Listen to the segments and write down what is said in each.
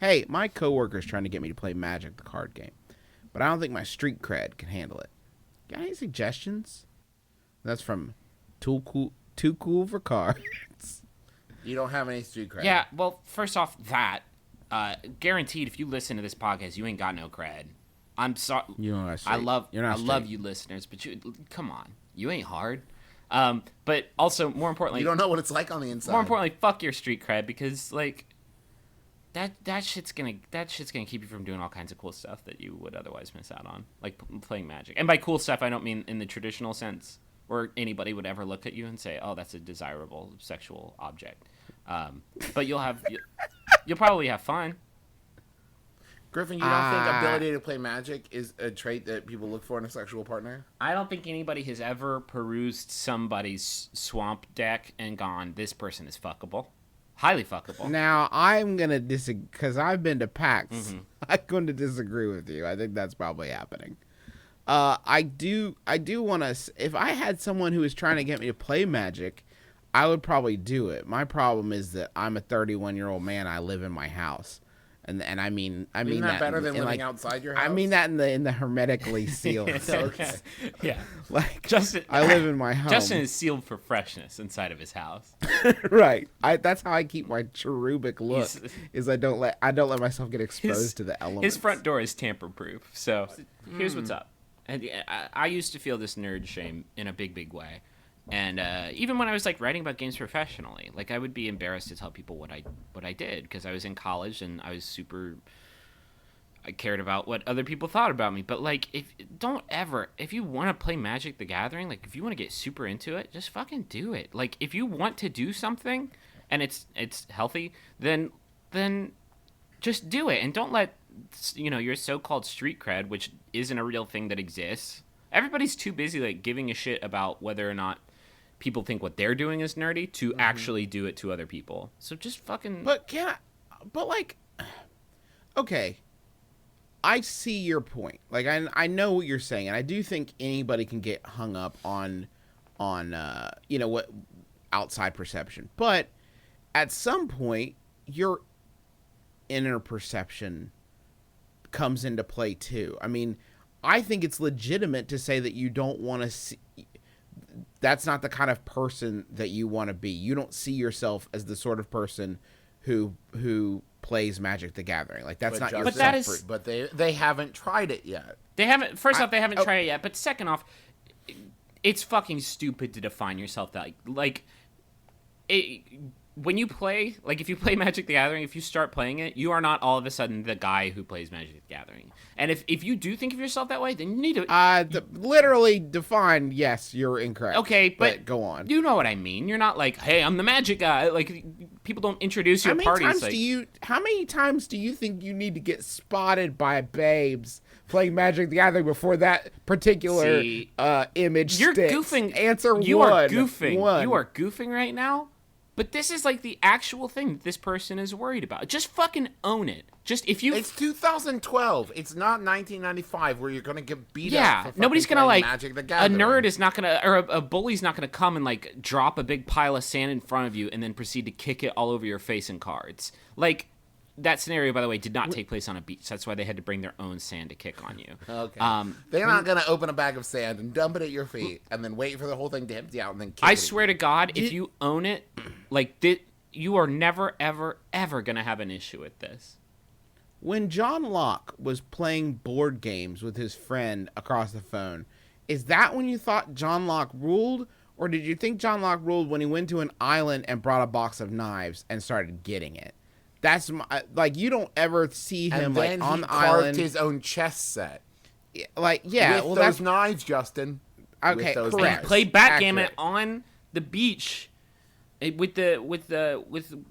hey, my coworker's trying to get me to play Magic, the card game, but I don't think my street cred can handle it. Got any suggestions? That's from Too Cool for Cards. You don't have any street cred. Yeah, well, first off, guaranteed, if you listen to this podcast, you ain't got no cred. I'm sorry. I love you listeners, but come on, you ain't hard. But also, more importantly, you don't know what it's like on the inside. More importantly, fuck your street cred, because like that shit's gonna keep you from doing all kinds of cool stuff that you would otherwise miss out on, like playing Magic. And by cool stuff, I don't mean in the traditional sense, where anybody would ever look at you and say, "Oh, that's a desirable sexual object." But you'll probably have fun. Griffin, you don't think ability to play Magic is a trait that people look for in a sexual partner? I don't think anybody has ever perused somebody's swamp deck and gone, this person is fuckable. Highly fuckable. Now, I'm going to disagree, because I've been to PAX. Mm-hmm. I'm going to disagree with you. I think that's probably happening. I do want to, if I had someone who was trying to get me to play Magic, I would probably do it. My problem is that I'm a 31-year-old man. I live in my house. And I mean that better than living outside your house? I mean that in the hermetically sealed sense. Okay. Yeah, like Justin, I live in my home. Justin is sealed for freshness inside of his house. Right. That's how I keep my cherubic look. Is I don't let myself get exposed to the elements. His front door is tamper-proof. So here's what's up. And I used to feel this nerd shame in a big way. And even when I was like writing about games professionally, like I would be embarrassed to tell people what I did, because I was in college and I cared about what other people thought about me. But like, if you want to play Magic the Gathering, like if you want to get super into it, just fucking do it. Like if you want to do something and it's healthy, then just do it, and don't let your so-called street cred, which isn't a real thing that exists. Everybody's too busy like giving a shit about whether or not people think what they're doing is nerdy to actually do it to other people. So just fucking. Okay, I see your point. Like I know what you're saying, and I do think anybody can get hung up on what outside perception. But at some point, your inner perception comes into play too. I mean, I think it's legitimate to say that you don't want to see. That's not the kind of person that you want to be. You don't see yourself as the sort of person who plays Magic the Gathering. Like that's not your. But that is. But they haven't tried it yet. They haven't. First off, they haven't tried it yet. But second off, it's fucking stupid to define yourself that like. When you play, like if you play Magic the Gathering, if you start playing it, you are not all of a sudden the guy who plays Magic the Gathering. And if you do think of yourself that way, then you need to... literally defined, yes, you're incorrect. Okay, but go on. You know what I mean. You're not like, hey, I'm the Magic guy. Like, people don't introduce you at parties. How many times do you think you need to get spotted by babes playing Magic the Gathering before that particular image you're sticks? Goofing. Answer you one. You are goofing. One. You are goofing right now. But this is like the actual thing that this person is worried about. Just fucking own it. It's 2012. It's not 1995 where you're gonna get beat up. Yeah, nobody's gonna like. Magic the Gathering. A nerd is not gonna, or a bully's not gonna come and like drop a big pile of sand in front of you and then proceed to kick it all over your face in cards. Like that scenario, by the way, did not take place on a beach. That's why they had to bring their own sand to kick on you. Okay. They're not gonna open a bag of sand and dump it at your feet and then wait for the whole thing to empty out and then kick it. I swear to God, if you own it, like you are never, ever, ever gonna have an issue with this. When John Locke was playing board games with his friend across the phone, is that when you thought John Locke ruled? Or did you think John Locke ruled when he went to an island and brought a box of knives and started getting it? That's like, you don't ever see him like on the island. And then he carved his own chess set. Like, yeah. With those knives, Justin. Okay, correct. And he played backgammon on the beach with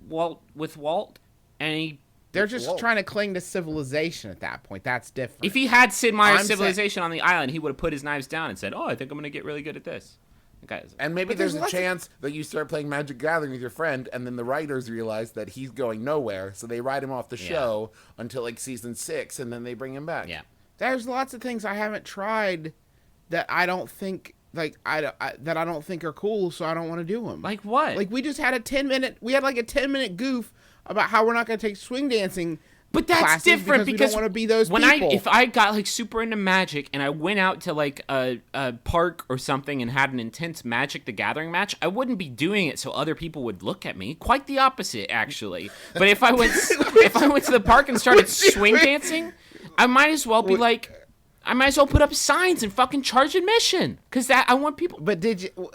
Walt, and he. They're just trying to cling to civilization at that point. That's different. If he had Sid Meier's Civilization on the island, he would have put his knives down and said, "Oh, I think I'm going to get really good at this." And maybe there's a chance that you start playing Magic Gathering with your friend, and then the writers realize that he's going nowhere, so they write him off the show until like season 6, and then they bring him back. Yeah, there's lots of things I haven't tried that I don't think that I don't think are cool, so I don't want to do them. Like what? Like we just had a 10-minute goof about how we're not going to take swing dancing But that's different because we don't want to be those when people. if I got like super into Magic and I went out to like a park or something and had an intense Magic the Gathering match, I wouldn't be doing it so other people would look at me. Quite the opposite, actually. But if I went to the park and started swing dancing, I might as well be I might as well put up signs and fucking charge admission because I want people. But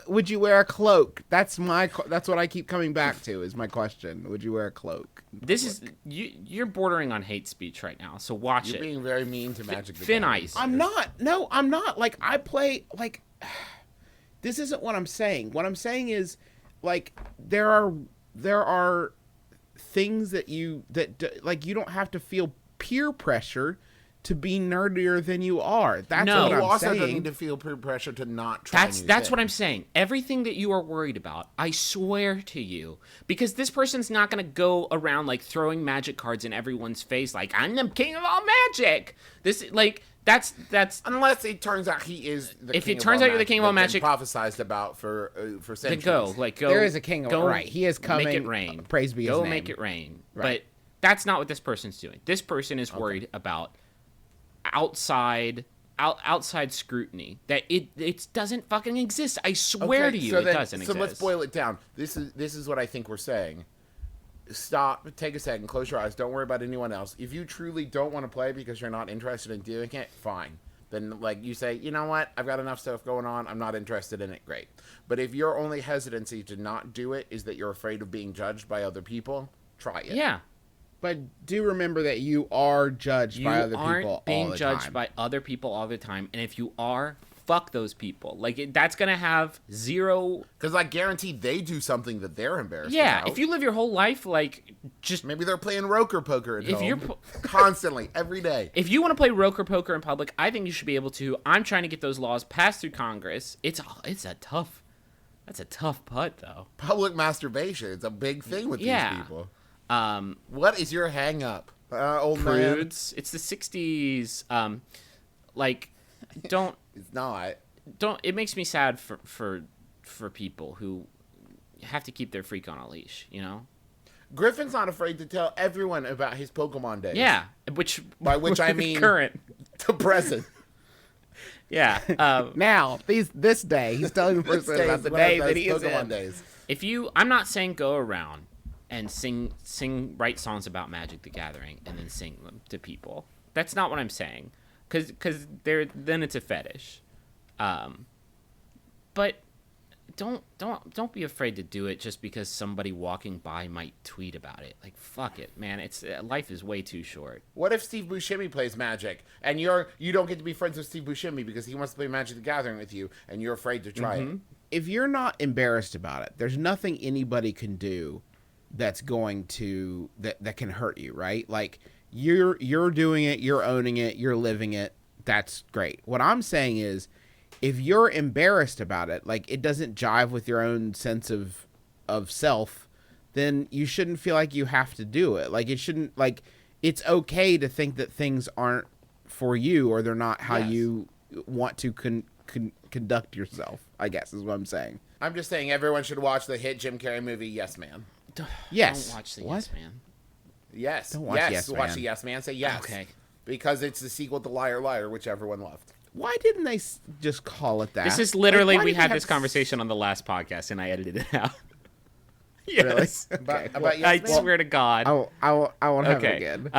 would you wear a cloak? That's what I keep coming back to. Is my question. Would you wear a cloak? You're bordering on hate speech right now. So watch it. You're being very mean to Magic the Thin Gathering. ice. I'm not. No, I'm not. Like I play like. This isn't what I'm saying. What I'm saying is, like there are things that you don't have to feel peer pressure to be nerdier than you are. That's what I'm saying. You also don't need to feel peer pressure to not try That's what I'm saying. Everything that you are worried about, I swear to you, because this person's not going to go around like throwing Magic cards in everyone's face like, I'm the king of all Magic. That's unless it turns out he is the if king it of turns all out you're the king of all Magic, prophesized about for centuries. Go. There is a king of right. He is coming. Make it rain. Praise be his name. Go make it rain. Right. But that's not what this person's doing. This person is worried about outside scrutiny that it doesn't fucking exist. I swear to you, it doesn't exist. So let's boil it down. This is what I think we're saying. Stop, take a second, close your eyes, don't worry about anyone else. If you truly don't want to play because you're not interested in doing it, fine. Then like you say, you know what, I've got enough stuff going on, I'm not interested in it, great. But if your only hesitancy to not do it is that you're afraid of being judged by other people, try it. Yeah. But do remember that you are judged by other people all the time. You aren't being judged by other people all the time. And if you are, fuck those people. Like, that's going to have zero... Because I guarantee they do something that they're embarrassed about. Yeah, if you live your whole life, like, just... Maybe they're playing Roker Poker at home. Constantly, every day. If you want to play Roker Poker in public, I think you should be able to. I'm trying to get those laws passed through Congress. That's a tough putt, though. Public masturbation. It's a big thing with these people. What is your hang up, old prudes? man? It's the 60s. Don't. It's not. Don't. It makes me sad for people who have to keep their freak on a leash. You know. Griffin's not afraid to tell everyone about his Pokemon days. Yeah, by which I mean current to present. Yeah. Now this day he's telling the person about the day that he is Pokemon in. days. I'm not saying go around and write songs about Magic the Gathering and then sing them to people. That's not what I'm saying, because then it's a fetish. But don't be afraid to do it just because somebody walking by might tweet about it. Like, fuck it, man. Life is way too short. What if Steve Buscemi plays Magic and you don't get to be friends with Steve Buscemi because he wants to play Magic the Gathering with you and you're afraid to try it? If you're not embarrassed about it, there's nothing anybody can do that's going to that can hurt you, right? Like you're doing it, you're owning it, you're living it. That's great. What I'm saying is, if you're embarrassed about it, like it doesn't jive with your own sense of self, then you shouldn't feel like you have to do it. Like it shouldn't, like it's okay to think that things aren't for you or they're not how you want to conduct yourself, I guess is what I'm saying. I'm just saying everyone should watch the hit Jim Carrey movie Yes Man. Yes. Don't watch the Yes Man. Yes. Don't watch Yes Man. Watch the Yes Man. Say yes. Okay. Because it's the sequel to Liar Liar, which everyone loved. Why didn't they just call it that? This is literally, like, we had this conversation on the last podcast, and I edited it out. Yes. Really? Okay. About Yes I Man? swear to God. I won't have it again.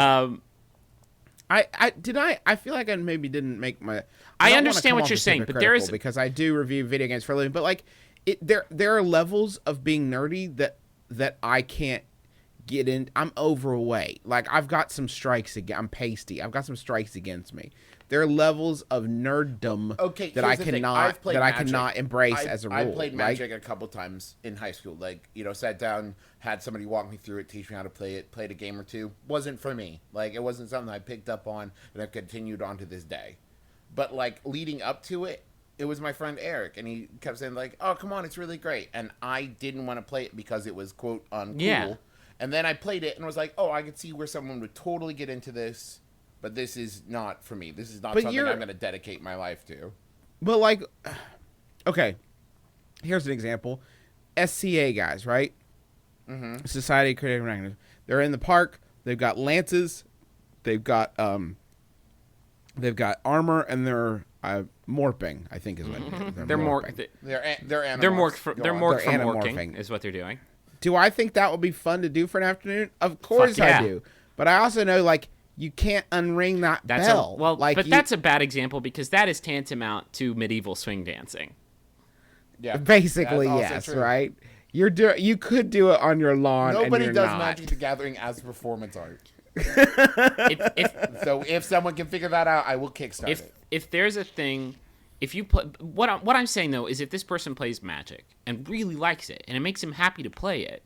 I feel like I maybe didn't make my... I understand what you're saying, but there is... Because I do review video games for a living, but like, there are levels of being nerdy that I can't get in. I'm overweight. Like, I've got some strikes against... I'm pasty. I've got some strikes against me. There are levels of nerddom that I cannot embrace as a rule. I played Magic a couple times in high school. Like, sat down, had somebody walk me through it, teach me how to play it, played a game or two. Wasn't for me. Like, it wasn't something I picked up on and I've continued on to this day. But, like, leading up to it, it was my friend Eric, and he kept saying, like, oh, come on, it's really great. And I didn't want to play it because it was, quote, uncool. Yeah. And then I played it and was like, oh, I could see where someone would totally get into this. But this is not for me. This is not something I'm going to dedicate my life to. But, like, okay, here's an example. SCA guys, right? Mm-hmm. Society of Creative Writers. They're in the park. They've got lances. they've got armor and they're morphing. I think is what it is. They're morphing. They're anamorphs. They're morph from They're morphing anamorphing. is what they're doing. Do I think that would be fun to do for an afternoon? Of course yeah. I do. But I also know, like, you can't unring that bell. That's a bad example because that is tantamount to medieval swing dancing. Yeah, basically, that's also yes, true. right? You could do it on your lawn. Nobody and does you're not. Magic the Gathering as performance art. if So if someone can figure that out, I will kickstart it. if there's a thing, if you play, what I'm saying though is if this person plays Magic and really likes it and it makes him happy to play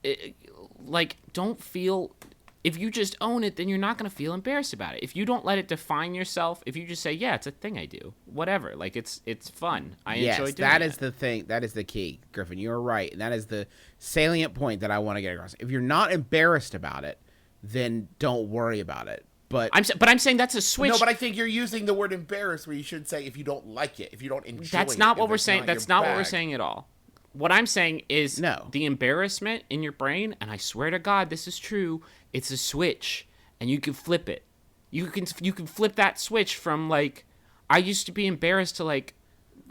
it, like don't feel. If you just own it, then you're not going to feel embarrassed about it. If you don't let it define yourself, if you just say, yeah, it's a thing I do, whatever, like it's fun. I enjoy doing it. That is the thing. That is the key, Griffin. You're right. And that is the salient point that I want to get across. If you're not embarrassed about it, then don't worry about it. But I'm saying that's a switch. No, but I think you're using the word embarrassed where you should say if you don't like it, if you don't enjoy it. That's not what if we're it's saying. That's your not what we're bag. saying at all. What I'm saying is No. the embarrassment in your brain, and I swear to God, this is true. It's a switch, and you can flip it. You can flip that switch from like, I used to be embarrassed to like,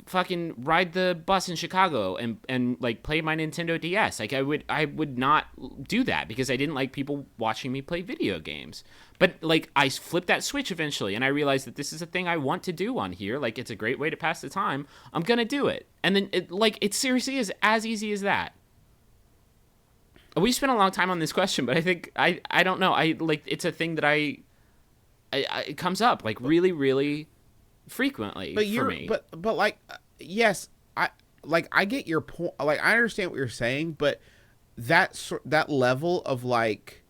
fucking ride the bus in Chicago and like play my Nintendo DS. Like I would not do that because I didn't like people watching me play video games. But like I flipped that switch eventually and I realized that this is a thing I want to do on here. Like it's a great way to pass the time. I'm going to do it. And then it seriously is as easy as that. We spent a long time on this question, but I think I don't know. I like it's a thing that I it comes up like really really frequently for me. But like yes, I get your point. Like I understand what you're saying, but that level of like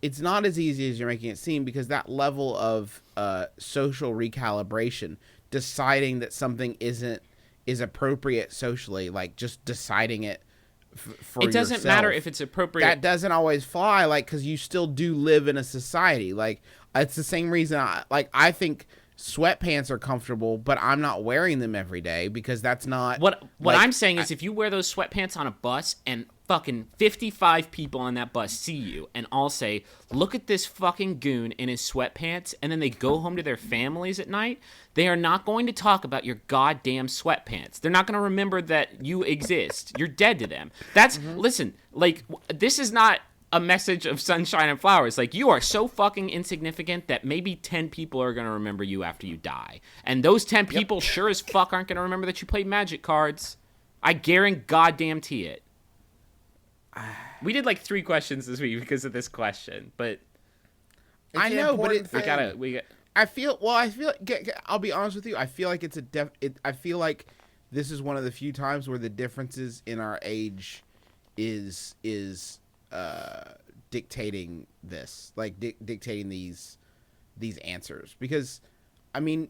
it's not as easy as you're making it seem because that level of social recalibration, deciding that something is appropriate socially, like just deciding it for it doesn't yourself, matter if it's appropriate. That doesn't always fly, like because you still do live in a society. Like it's the same reason I think sweatpants are comfortable, but I'm not wearing them every day because that's not what I'm saying is if you wear those sweatpants on a bus and fucking 55 people on that bus see you and all say, look at this fucking goon in his sweatpants, and then they go home to their families at night, they are not going to talk about your goddamn sweatpants. They're not going to remember that you exist. You're dead to them. That's listen, like this is not a message of sunshine and flowers. Like you are so fucking insignificant that maybe 10 people are going to remember you after you die. And those 10 people sure as fuck aren't going to remember that you played Magic cards. I guarantee it. We did like 3 questions this week because of this question, but I know, but I feel I'll be honest with you. I feel like I feel like this is one of the few times where the differences in our age is dictating this, like dictating these answers. Because, I mean,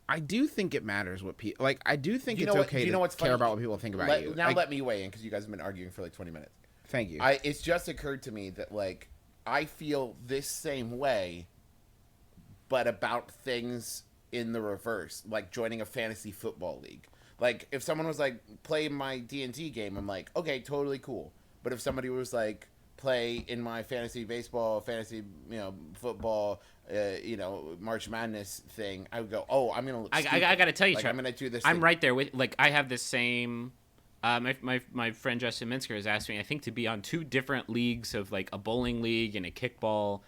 I do think it matters what people like. I do think it's okay to care about what people think about you. Now let me weigh in because you guys have been arguing for like 20 minutes. Thank you. It's just occurred to me that like I feel this same way, but about things in the reverse, like joining a fantasy football league. Like if someone was like, play my D&D game, I'm like, okay, totally cool. But if somebody was like, play in my fantasy baseball, fantasy, football, March Madness thing, I would go, oh, I'm gonna look stupid. I gotta tell you, like, Chuck, I'm gonna do this. I'm thing. right there with like I have the same. My friend Justin Minsker has asked me, I think, to be on 2 different leagues of like a bowling league and a kickball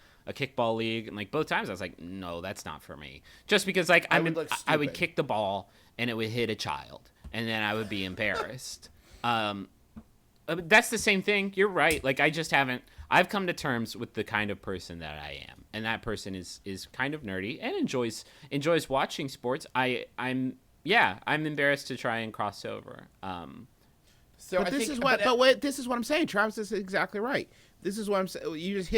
league, and like both times I was like, no, that's not for me. Just because like I would kick the ball and it would hit a child, and then I would be embarrassed. That's the same thing. You're right. Like I've come to terms with the kind of person that I am, and that person is kind of nerdy and enjoys watching sports. I'm embarrassed to try and cross over. So this is what I'm saying. Travis is exactly right. This is what I'm saying.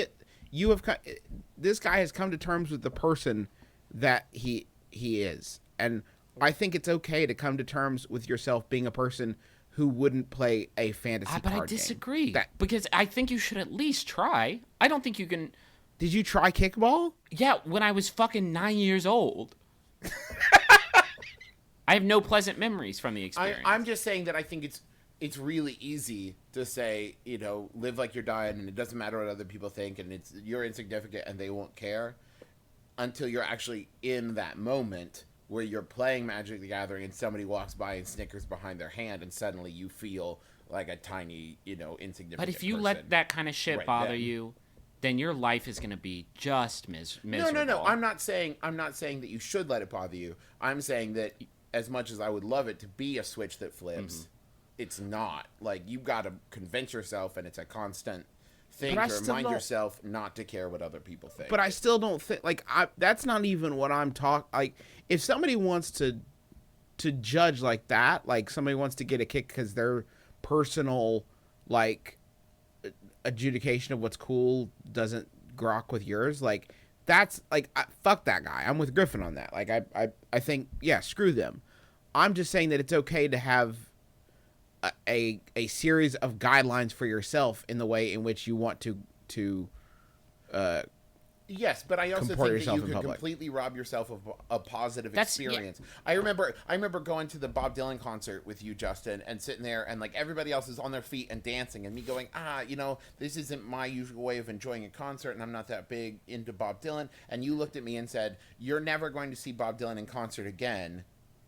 This guy has come to terms with the person that he is, and I think it's okay to come to terms with yourself being a person who wouldn't play a fantasy card game. But I disagree because I think you should at least try. I don't think you can. Did you try kickball? Yeah, when I was fucking 9 years old. I have no pleasant memories from the experience. I'm just saying that I think it's really easy to say, live like you're dying, and it doesn't matter what other people think, and you're insignificant, and they won't care, until you're actually in that moment where you're playing Magic the Gathering, and somebody walks by and snickers behind their hand, and suddenly you feel like a tiny, insignificant. But if you person let that kind of shit right bother then. you, then your life is gonna be just miserable. No. I'm not saying that you should let it bother you. I'm saying that as much as I would love it to be a switch that flips, it's not. Like, you've got to convince yourself, and it's a constant thing to remind yourself not to care what other people think. But I still don't think, like, that's not even what I'm talking. Like, if somebody wants to judge like that, like somebody wants to get a kick because their personal, like, adjudication of what's cool doesn't grok with yours, like, that's, like, fuck that guy. I'm with Griffin on that. Like, I think, yeah, screw them. I'm just saying that it's okay to have a series of guidelines for yourself in the way in which you want to yes, but I also comport think that yourself you in could public. completely rob yourself of a positive That's- yeah. experience. I remember going to the Bob Dylan concert with you, Justin, and sitting there, and like everybody else is on their feet and dancing, and me going, this isn't my usual way of enjoying a concert, and I'm not that big into Bob Dylan. And you looked at me and said, "You're never going to see Bob Dylan in concert again.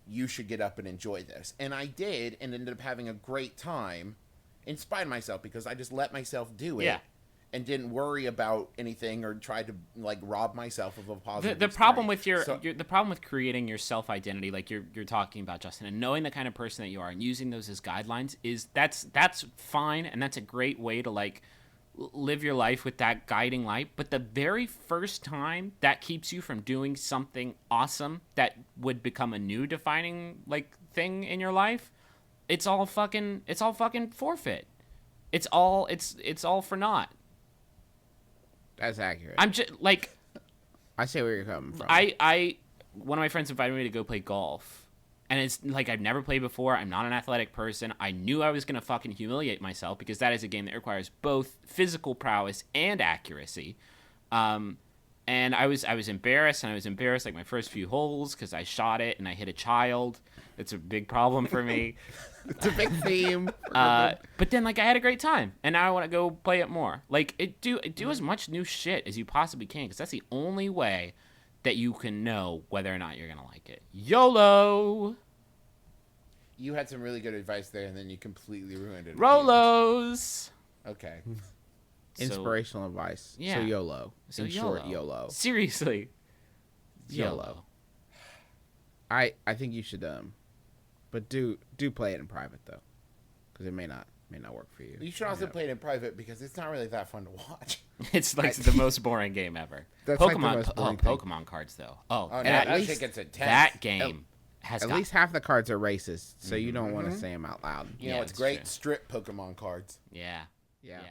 You should get up and enjoy this." And I did, and ended up having a great time in spite of myself, because I just let myself do it. Yeah. And didn't worry about anything or try to like rob myself of a positive. The problem with the problem with creating your self identity, like you're talking about, Justin, and knowing the kind of person that you are and using those as guidelines, is that's fine, and that's a great way to like live your life with that guiding light. But the very first time that keeps you from doing something awesome that would become a new defining like thing in your life, it's all fucking forfeit. It's all for naught. That's accurate. I'm just like, I see where you're coming from. One of my friends invited me to go play golf, and it's like I've never played before. I'm not an athletic person. I knew I was gonna fucking humiliate myself, because that is a game that requires both physical prowess and accuracy. And I was embarrassed, and I was embarrassed like my first few holes because I shot it and I hit a child. It's a big problem for me. It's a big theme. But then like I had a great time, and now I want to go play it more. Like do as much new shit as you possibly can, because that's the only way that you can know whether or not you're gonna like it. YOLO. You had some really good advice there, and then you completely ruined it. Rolos. Okay. Inspirational advice. Yeah. So YOLO. So In short, YOLO. Seriously. YOLO. I think you should but do play it in private though, because it may not work for you. You should also play it in private, because it's not really that fun to watch. It's like the most boring game ever. That's like the Pokemon, most boring thing. Pokemon cards though. Oh, Oh, no, that, that shit gets intense. that game has At got, least half the cards are racist, so you don't want to say them out loud. You know, Yeah, it's it's great. true. Strip Pokemon cards. Yeah. Yeah. Yeah.